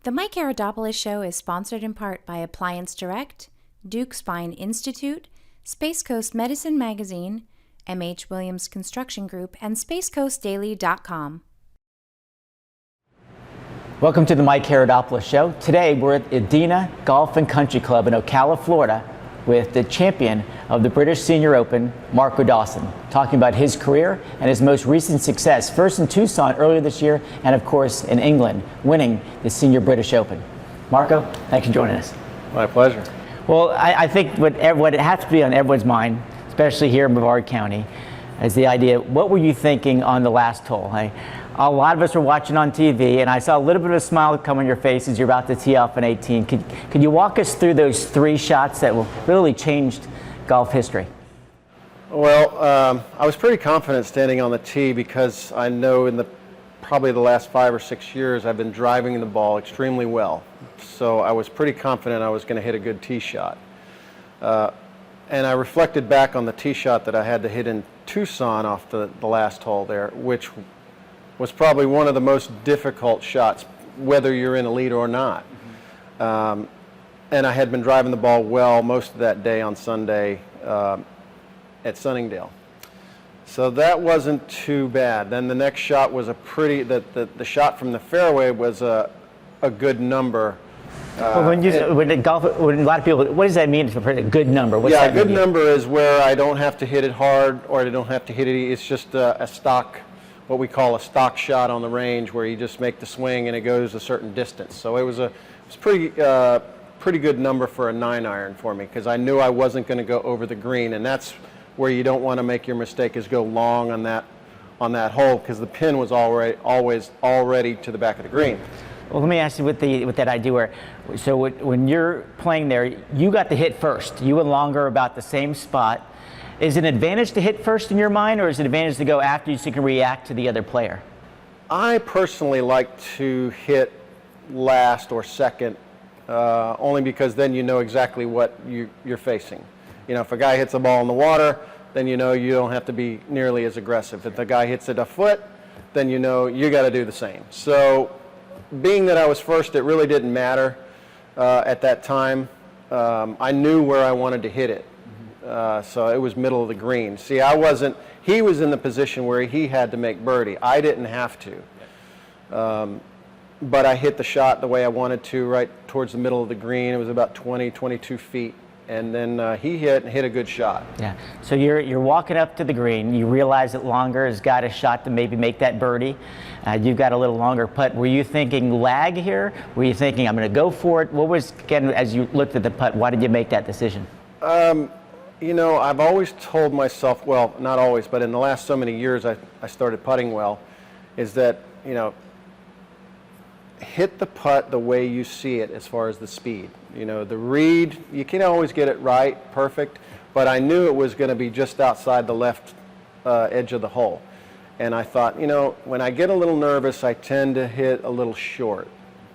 The Mike Haridopolos Show is sponsored in part by Appliance Direct, Duke Spine Institute, Space Coast Medicine Magazine, M.H. Williams Construction Group, and SpaceCoastDaily.com. Welcome to the Mike Haridopolos Show. Today we're at Edina Golf and Country Club in Ocala, Florida, with the champion of the British Senior Open, Marco Dawson, talking about his career and his most recent success, first in Tucson earlier this year, and of course in England, winning the Senior British Open. Marco, thanks for joining us. My pleasure. Well, I think what it has to be on everyone's mind, especially here in Brevard County, is the idea, what were you thinking on the last hole? A lot of us were watching on TV, and I saw a little bit of a smile come on your face as you're about to tee off in 18. Could you walk us through those three shots that really changed golf history? Well, I was pretty confident standing on the tee because I know in probably the last 5 or 6 years I've been driving the ball extremely well. So I was pretty confident I was going to hit a good tee shot. And I reflected back on the tee shot that I had to hit in Tucson off the last hole there, which was probably one of the most difficult shots, whether you're in a lead or not. And I had been driving the ball well most of that day on Sunday at Sunningdale. So that wasn't too bad. Then the next shot was the shot from the fairway was a good number. Well, when a lot of people, what does that mean for a good number? What's a good number is where I don't have to hit it hard or I don't have to hit it. It's just a stock, what we call a stock shot on the range, where you just make the swing and it goes a certain distance. So it was pretty good number for a 9-iron for me, because I knew I wasn't going to go over the green, and that's where you don't want to make your mistake, is go long on that hole, because the pin was already to the back of the green. Well, let me ask you with that idea when you're playing there, you got to hit first. You and Longer are about the same spot. Is it an advantage to hit first in your mind, or is it an advantage to go after you so you can react to the other player? I personally like to hit last or second, only because then you know exactly what you're facing. You know, if a guy hits a ball in the water, then you know you don't have to be nearly as aggressive. If the guy hits it a foot, then you know you got to do the same. So being that I was first, it really didn't matter at that time. I knew where I wanted to hit it. So it was middle of the green. See, he was in the position where he had to make birdie. I didn't have to. But I hit the shot the way I wanted to, right towards the middle of the green. It was about 22 feet. And then he hit a good shot. Yeah. So you're walking up to the green. You realize that Longer has got a shot to maybe make that birdie. You've got a little longer putt. Were you thinking lag here? Were you thinking I'm going to go for it? What was, again, as you looked at the putt, why did you make that decision? You know, I've always told myself, well, not always, but in the last so many years I started putting well, is that, you know, hit the putt the way you see it as far as the speed. You know, the read, you can't always get it right, perfect, but I knew it was going to be just outside the left edge of the hole. And I thought, you know, when I get a little nervous, I tend to hit a little short.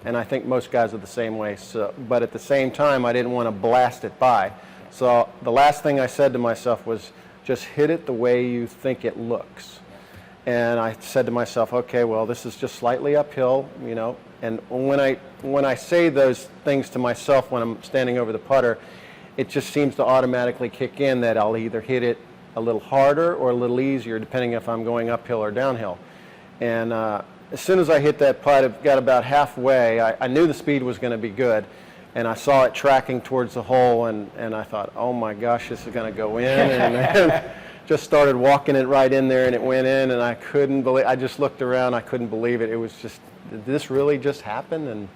And I think most guys are the same way. So, but at the same time, I didn't want to blast it by. So the last thing I said to myself was, just hit it the way you think it looks. And I said to myself, okay, well, this is just slightly uphill, you know. And when I say those things to myself when I'm standing over the putter, it just seems to automatically kick in that I'll either hit it a little harder or a little easier, depending if I'm going uphill or downhill. And as soon as I hit that putt, it got about halfway. I knew the speed was going to be good. And I saw it tracking towards the hole, and I thought, oh my gosh, this is going to go in. And just started walking it right in there, and it went in, and I couldn't believe, I just looked around, I couldn't believe it. It was just, did this really just happen? And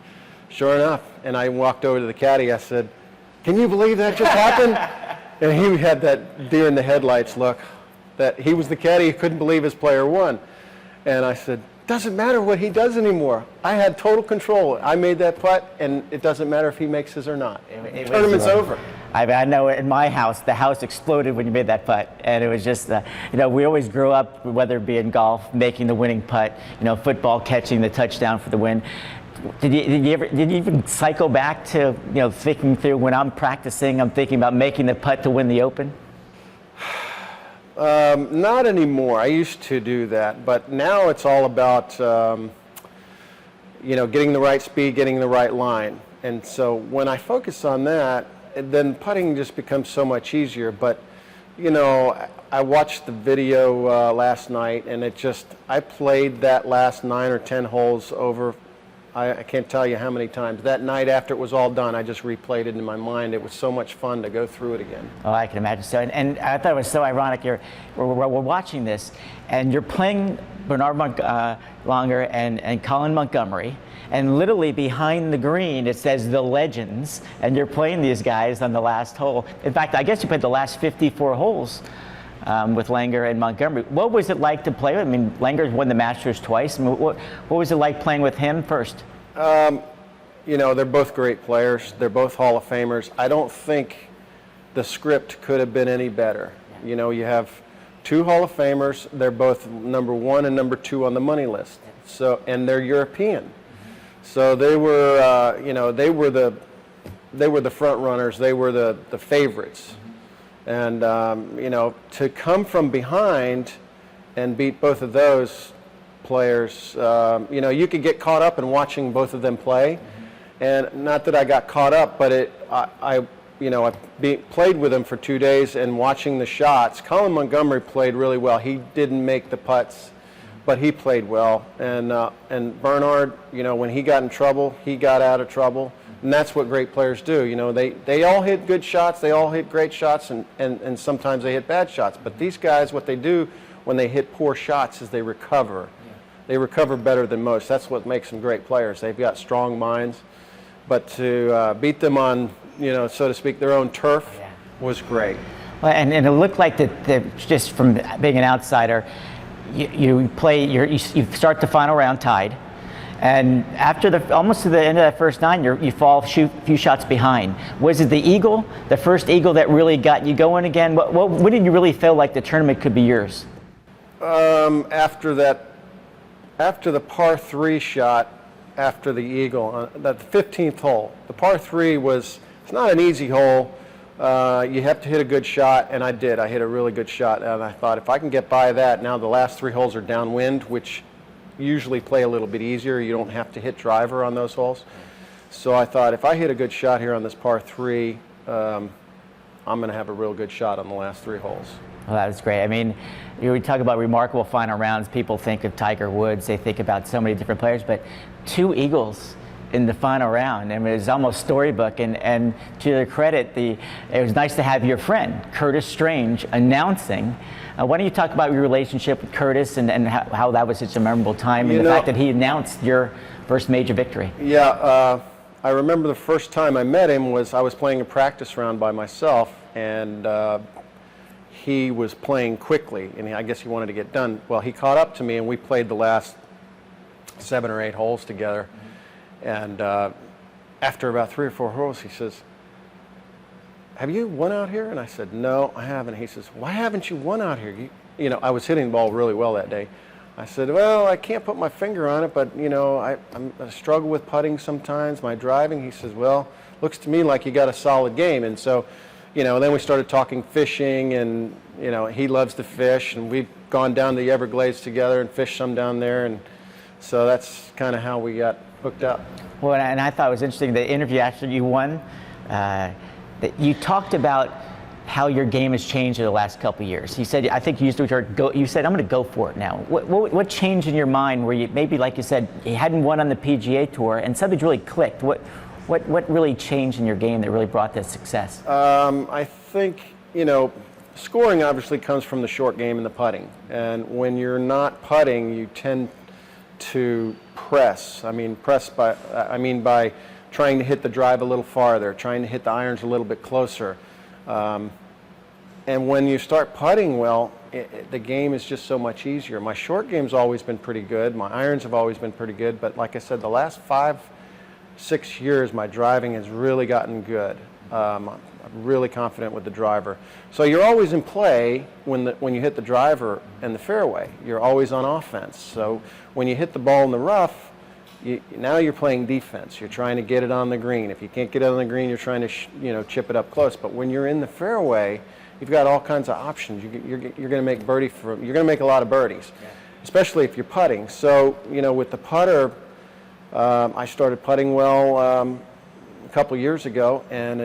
sure enough, and I walked over to the caddy, I said, can you believe that just happened? And he had that deer in the headlights look, that he was the caddy, he couldn't believe his player won. And I said, doesn't matter what he does anymore. I had total control. I made that putt, and it doesn't matter if he makes his or not. Tournament's over. I know in my house, the house exploded when you made that putt. And it was just, you know, we always grew up, whether it be in golf, making the winning putt, you know, football, catching the touchdown for the win. Did you even cycle back to, you know, thinking through, when I'm practicing, I'm thinking about making the putt to win the Open? Not anymore. I used to do that, but now it's all about getting the right speed, getting the right line. And so when I focus on that, then putting just becomes so much easier. But, I watched the video last night, and I played that last 9 or 10 holes over, I can't tell you how many times. That night after it was all done, I just replayed it in my mind. It was so much fun to go through it again. Oh, I can imagine so. And I thought it was so ironic. We're watching this, and you're playing Bernard Langer and Colin Montgomery, and literally behind the green it says the legends, and you're playing these guys on the last hole. In fact, I guess you played the last 54 holes with Langer and Montgomery. What was it like to play with? I mean, Langer's won the Masters twice. I mean, what was it like playing with him first? They're both great players. They're both Hall of Famers. I don't think the script could have been any better. You have two Hall of Famers. They're both number 1 and number 2 on the money list. So, and they're European. So they were, they were the front runners. They were the favorites. And, to come from behind and beat both of those players, you could get caught up in watching both of them play. And not that I got caught up, but I played with them for 2 days and watching the shots. Colin Montgomery played really well. He didn't make the putts, but he played well. And Bernard, when he got in trouble, he got out of trouble. And that's what great players do. They all hit good shots, they all hit great shots, and sometimes they hit bad shots. But these guys, what they do when they hit poor shots is they recover. Yeah. They recover better than most. That's what makes them great players. They've got strong minds. But to beat them on, so to speak, their own turf was great. Well, and it looked like that just from being an outsider, you start the final round tied. And after almost to the end of that first 9, you fall a few shots behind. Was it the eagle, the first eagle, that really got you going again? What did you really feel like the tournament could be yours? After the par 3 shot, after the eagle, that 15th hole, the par 3 it's not an easy hole. You have to hit a good shot, and I did. I hit a really good shot, and I thought if I can get by that, now the last 3 holes are downwind, which usually play a little bit easier. You don't have to hit driver on those holes. So I thought if I hit a good shot here on this par 3, I'm going to have a real good shot on the last 3 holes. Well, that was great. I mean, we talk about remarkable final rounds. People think of Tiger Woods. They think about so many different players, but 2 eagles in the final round. I mean, it was almost storybook. And to their credit, it was nice to have your friend, Curtis Strange, announcing. Why don't you talk about your relationship with Curtis and how that was such a memorable time, and the fact that he announced your first major victory? Yeah, I remember the first time I met him I was playing a practice round by myself, and he was playing quickly, and I guess he wanted to get done. Well, he caught up to me, and we played the last 7 or 8 holes together. And after about 3 or 4 holes, he says, "Have you won out here?" And I said, "No, I haven't." He says, "Why haven't you won out here?" I was hitting the ball really well that day. I said, "Well, I can't put my finger on it, but I struggle with putting sometimes, my driving." He says, "Well, looks to me like you got a solid game." And so, then we started talking fishing, and he loves to fish, and we've gone down to the Everglades together and fished some down there, and so that's kind of how we got hooked up. Well, and I thought it was interesting, the interview after you won, that you talked about how your game has changed in the last couple of years. He said, I think you used the word go. You said, "I'm going to go for it now." What changed in your mind where you maybe, like you said, you hadn't won on the PGA Tour and something really clicked? What really changed in your game that really brought this success? I think scoring obviously comes from the short game and the putting. And when you're not putting, you tend to press. By trying to hit the drive a little farther, trying to hit the irons a little bit closer. And when you start putting well, the game is just so much easier. My short game's always been pretty good. My irons have always been pretty good. But like I said, the last 5-6 years, my driving has really gotten good. I'm really confident with the driver. So you're always in play when you hit the driver and the fairway. You're always on offense. So when you hit the ball in the rough, now you're playing defense. You're trying to get it on the green. If you can't get it on the green, you're trying to chip it up close. But when you're in the fairway, you've got all kinds of options. You're going to make you're going to make a lot of birdies, especially if you're putting. So with the putter, I started putting well a couple years ago, and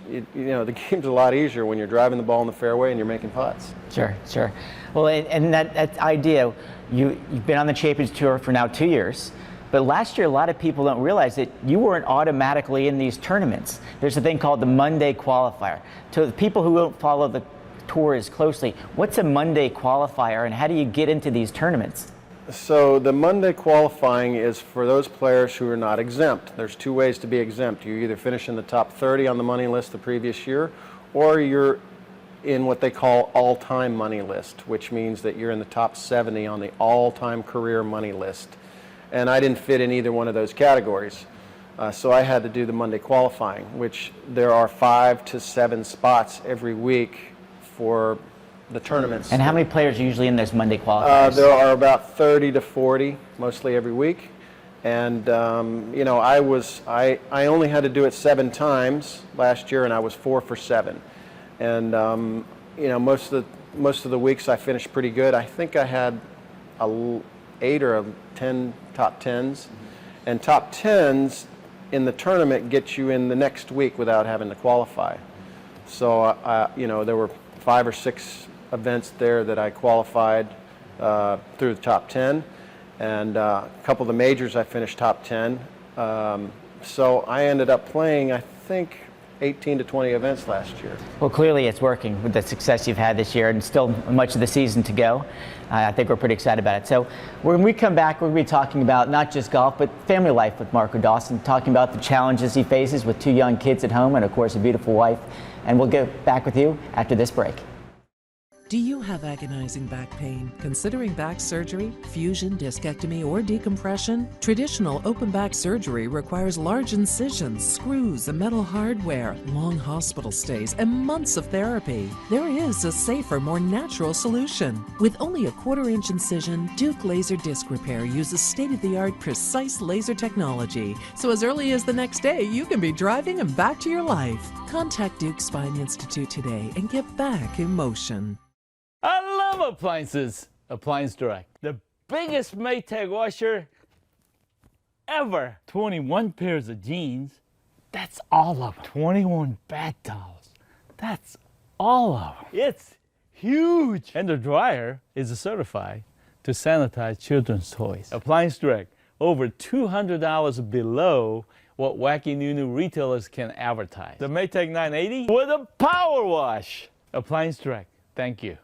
you know, the game's a lot easier when you're driving the ball in the fairway and you're making putts. Sure, sure. Well, and that idea, you've been on the Champions Tour for now 2 years, but last year a lot of people don't realize that you weren't automatically in these tournaments. There's a thing called the Monday qualifier. To the people who don't follow the tour as closely, what's a Monday qualifier and how do you get into these tournaments? So the Monday qualifying is for those players who are not exempt. There's two ways to be exempt. You either finish in the top 30 on the money list the previous year, or you're in what they call all-time money list, which means that you're in the top 70 on the all-time career money list. And I didn't fit in either one of those categories. So I had to do the Monday qualifying, which there are 5 to 7 spots every week for the tournaments. And how many players are usually in those Monday qualifiers? There are about 30 to 40, mostly every week. And you know, I only had to do it 7 times last year, and I was 4 for 7. And you know, most of the weeks I finished pretty good. I think I had 8 or 10 top 10s, and top 10s in the tournament get you in the next week without having to qualify. So you know, there were 5 or 6 events there that I qualified through the top 10, and a couple of the majors I finished top 10. So I ended up playing, I think, 18 to 20 events last year. Well, clearly it's working with the success you've had this year and still much of the season to go. I think we're pretty excited about it. So when we come back, we're going to be talking about not just golf, but family life with Marco Dawson, talking about the challenges he faces with 2 young kids at home and, of course, a beautiful wife. And we'll get back with you after this break. Do you have agonizing back pain? Considering back surgery, fusion, discectomy, or decompression? Traditional open back surgery requires large incisions, screws, and metal hardware, long hospital stays, and months of therapy. There is a safer, more natural solution. With only a 1/4-inch incision, Duke Laser Disc Repair uses state-of-the-art precise laser technology. So as early as the next day, you can be driving and back to your life. Contact Duke Spine Institute today and get back in motion. I love appliances. Appliance Direct. The biggest Maytag washer ever. 21 pairs of jeans. That's all of them. 21 bath towels. That's all of them. It's huge. And the dryer is certified to sanitize children's toys. Appliance Direct. Over $200 below what wacky new retailers can advertise. The Maytag 980 with a power wash. Appliance Direct. Thank you.